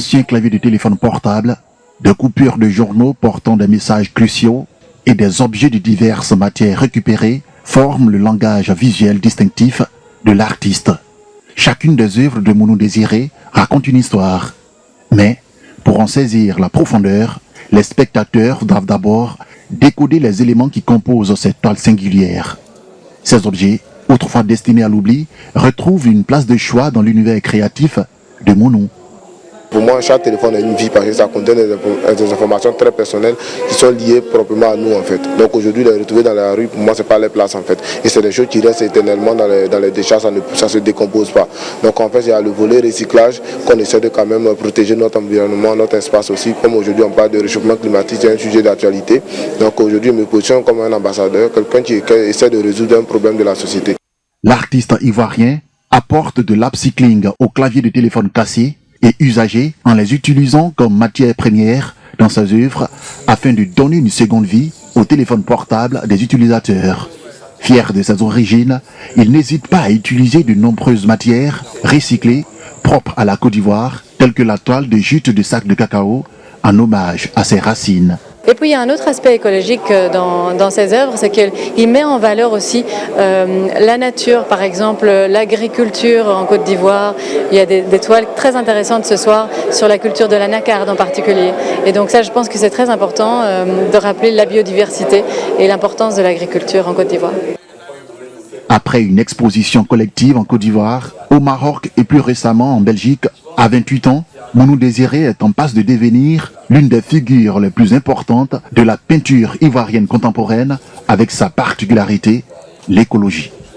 d'anciens claviers de téléphone portable, de coupures de journaux portant des messages cruciaux et des objets de diverses matières récupérées forment le langage visuel distinctif de l'artiste. Chacune des œuvres de Mounou Désiré raconte une histoire. Mais, pour en saisir la profondeur, les spectateurs doivent d'abord décoder les éléments qui composent cette toile singulière. Ces objets, autrefois destinés à l'oubli, retrouvent une place de choix dans l'univers créatif de Mounou. Pour moi, chaque téléphone a une vie parce que ça contient des informations très personnelles qui sont liées proprement à nous en fait. Donc aujourd'hui, les retrouver dans la rue, pour moi, c'est pas les places en fait. Et c'est des choses qui restent éternellement dans les déchets, ça ne se décompose pas. Donc en fait, il y a le volet recyclage qu'on essaie de quand même protéger notre environnement, notre espace aussi. Comme aujourd'hui, on parle de réchauffement climatique, c'est un sujet d'actualité. Donc aujourd'hui, je me positionne comme un ambassadeur, quelqu'un qui essaie de résoudre un problème de la société. L'artiste ivoirien apporte de l'upcycling aux claviers de téléphone cassés et usagés en les utilisant comme matière première dans ses œuvres afin de donner une seconde vie au téléphone portable des utilisateurs. Fier de ses origines, il n'hésite pas à utiliser de nombreuses matières recyclées propres à la Côte d'Ivoire, telles que la toile de jute de sac de cacao, en hommage à ses racines. Et puis il y a un autre aspect écologique dans ses œuvres, c'est qu'il met en valeur aussi la nature, par exemple l'agriculture en Côte d'Ivoire. Il y a des toiles très intéressantes ce soir sur la culture de l'anacarde en particulier. Et donc ça, je pense que c'est très important de rappeler la biodiversité et l'importance de l'agriculture en Côte d'Ivoire. Après une exposition collective en Côte d'Ivoire, au Maroc et plus récemment en Belgique, à 28 ans, Mounou Désiré est en passe de devenir l'une des figures les plus importantes de la peinture ivoirienne contemporaine avec sa particularité, l'écologie.